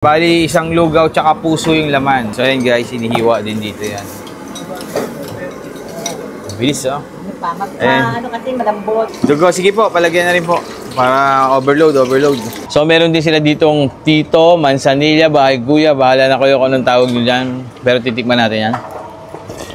Bali, isang lugaw tsaka puso yung laman. So, ayan guys, inihiwa din dito yan. Bilis, oh. Ano kasi malambot. Dugo, sige po, palagyan na rin po. Para overload. So, meron din sila ditong tito, mansanilla, bahay guya. Bahala na kayo kung anong tawag nyo dyan. Pero titikman natin yan.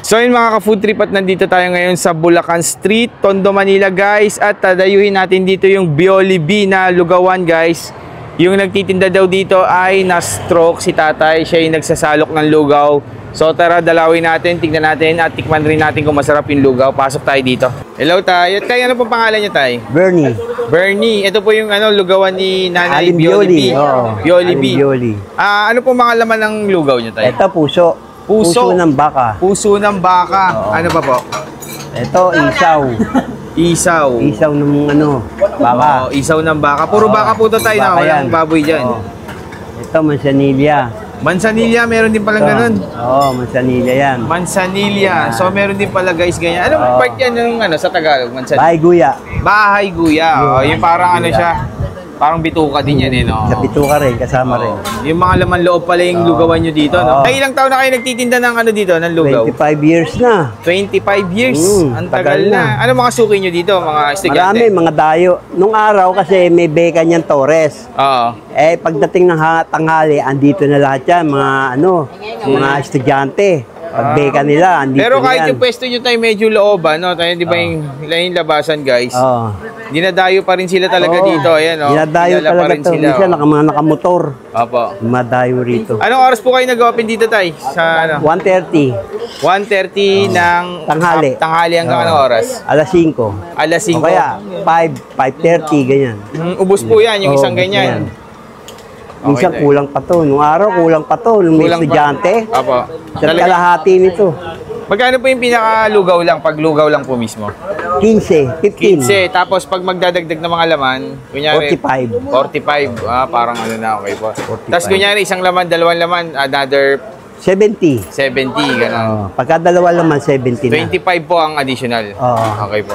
So, yun mga ka-food trip at nandito tayo ngayon sa Bulacan Street, Tondo, Manila guys. At tadayuhin natin dito yung Biolibi na lugawan guys. Yung nagtitinda daw dito ay na-stroke si tatay. Siya yung nagsasalok ng lugaw. So tara, dalawin natin, tignan natin at tikman rin natin kung masarap yung lugaw. Pasok tayo dito. Hello tay. At tay, ano po pangalan niyo tay? Bernie. Bernie. Ito po yung lugawan ni Nanay Aling Bioli. Biolibi. Bioli. Ano po mga laman ng lugaw niyo tay? Ito puso. Puso ng baka. Puso ng baka. Ano pa po? Ito isaw. Isaw. Isaw ng baka. Isaw ng baka. Puro baka po ito tayo na. Walang baboy dyan. Ito mansanilla. Mansanilla, meron din palang ganun. Oo, mansanilla yan. Mansanilla. So, meron din pala guys ganyan. Anong part yan yung sa Tagalog? Mansanilla? Bahay guya. Bahay guya. Yung parang siya. Parang bituka din yan eh, no? Sa bituka rin, kasama rin. Yung mga laman loob pala yung lugawan nyo dito, no? Ay, ilang taon na kayo nagtitinda ng dito, ng lugaw? 25 years na. 25 years? Ang tagal na. Ano mga suki nyo dito, mga estudyante? Marami, mga dayo. Nung araw kasi may beka niyan Torres. Oo. Pagdating ng tanghali, andito na lahat yan, mga estudyante. Pagbeka nila, andito pero kahit yan. yung pwesto nyo tayo medyo looban, no? Tayo, di ba yung labasan, guys? Oo. Dinadayo pa rin sila talaga dito. Ayan, no? Dinadayo talaga ito. Minsan, mga nakamotor. Opo. Madayo rito. Anong oras po kayo nag-open dito, tay? Sa 1:30. 1:30 ng tanghali. Tanghali hanggang anong oras? Alas 5. Alas 5. O kaya, 5:30, ganyan. Ubus po yan, yung isang ganyan. Minsan kulang pa to. Nung araw, kulang pa to. Nung may estudyante. Opo. Sa kalahati nito. Magkano po yung pinakalugaw lang, pag lugaw lang po mismo? 15, 15. 15. Tapos pag magdadagdag ng mga laman, kunyari 45. 45. Parang na, okay po. Tapos kunyari isang laman, dalawang laman, another 70. 70, gano'n. Pagka dalawa laman, 70 na. 25 po ang additional. Okay po.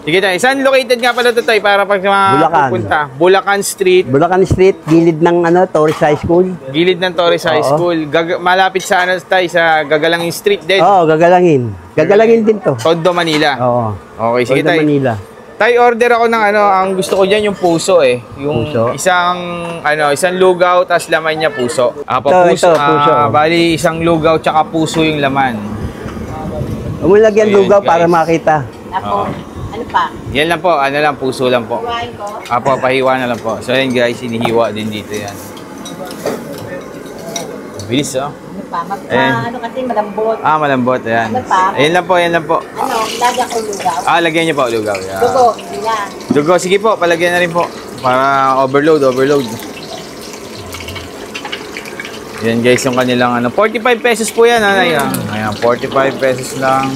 Sige tayo. Saan located nga pala ito tayo para pag pupunta? Bulacan Street. Bulacan Street, gilid ng Torres High School. Gilid ng Torres High School. Malapit sa tayo, sa Gagalangin Street din. Oo, Gagalangin. Gagalangin din to. Tondo, Manila. Oo. Okay, sige tayo. Manila. Tayo order ako ng ang gusto ko diyan yung puso eh. Yung puso? isang lugaw tas laman niya puso. Puso. Bali isang lugaw tsaka puso yung laman. Umulagyan lugaw guys, para makita. Ako. Ano pa? Yan lang po, puso lang po. Hiwain ko? Pahiwa na lang po. So ayan guys, inihiwa din dito yan. Bilis oh. Ano pa? Ano kasi malambot. Malambot, ayan. Ano pa? Ayan lang po. Lagyan ko lugaw? Lagyan niyo po lugaw. Yeah. Dugo, hindi yan. Dugo, sige po, palagyan na rin po. Para overload. Yan guys, yung kanilang 45 pesos po yan. Ayan, 45 pesos lang.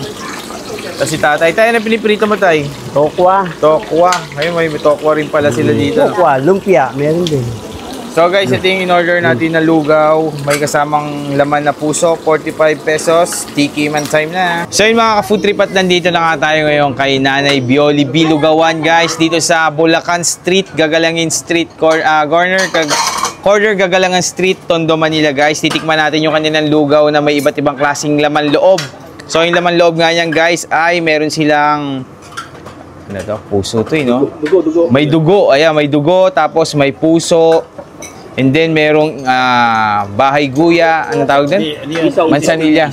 Tapos si tatay, na piniprito mo tay? Tokwa. Ayun, may tokwa rin pala sila dito. Tokwa, lumpia, meron din. So guys, ito yung in-order natin na lugaw. May kasamang laman na puso, 45 pesos. Tiki man time na. So yun mga ka-food trip at nandito na nga tayo ngayon kay Nanay Biolibi Lugawan guys. Dito sa Bulacan Street, Gagalangin Street, corner Gagalangan Street, Tondo, Manila guys. Titikman natin yung kanilang lugaw na may iba't ibang klaseng laman loob. So yung laman loob nga yan guys ay meron silang puso to no? Dugo. May dugo, ayan, may dugo, tapos may puso. And then merong bahay guya, ano tawag din? Mansanilla.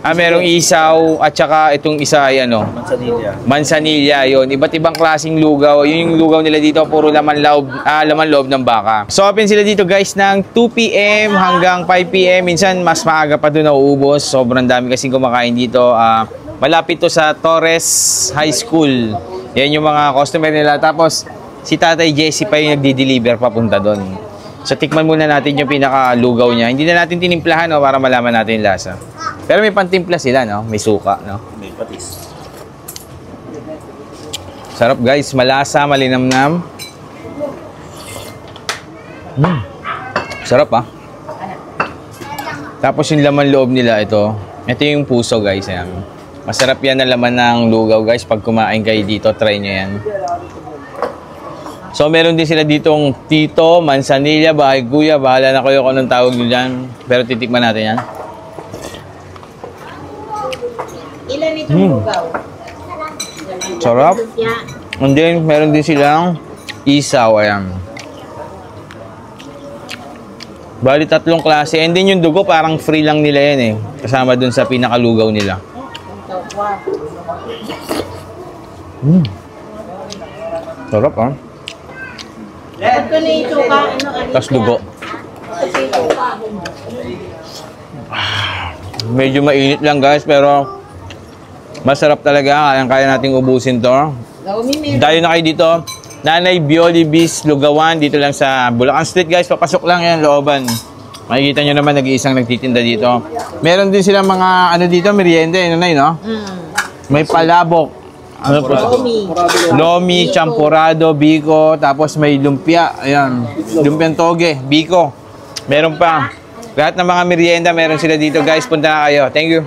Merong isaw at saka itong isa ay Mansanilla, yun. Iba't ibang klaseng lugaw. Yun yung lugaw nila dito, puro laman loob ng baka. So open sila dito guys ng 2 PM hanggang 5 PM. Minsan mas maaga pa doon nauubos. Sobrang dami kasing kumakain dito. Malapit to sa Torres High School. Yan yung mga customer nila. Tapos si Tatay Jesse pa yung nagdi-deliver papunta doon. So tikman muna natin yung pinaka-lugaw niya. Hindi na natin tinimplahan para malaman natin yung lasa. Pero may pantimpla sila, no? May suka, no? May patis. Sarap guys, malasa, malinamnam. Sarap Tapos yung laman loob nila ito yung puso guys. Ayan. Masarap yan na laman ng lugaw guys. Pag kumain kayo dito, try nyo yan. So, meron din sila ditong tito, mansanilla, bahay kuya. Bahala na kayo kung anong tawag nyo dyan. Pero titikman natin yan. Ilan itong lugaw? Sarap. Yeah. And then, meron din silang isaw. Ayan. Bali, 3 klase. And then yung dugo, parang free lang nila yan eh. Kasama dun sa pinakalugaw nila. Sarap ah. Ito na yung suka. Tapos dugo. Medyo mainit lang guys, pero masarap talaga. Kaya nating ubusin to. Dayo na kayo dito. Nanay Bioli Bis Lugawan. Dito lang sa Bulacan Street guys. Papasok lang yan, looban. Makikita nyo naman, nag-iisang nagtitinda dito. Meron din silang mga, ano dito, merienda, nanay, no? May palabok. Ano po? Lomi, champurado, biko, tapos may lumpia. Ayan. Lumpiang toge, biko. Meron pa. Lahat ng mga merienda, meron sila dito guys. Punta na kayo. Thank you.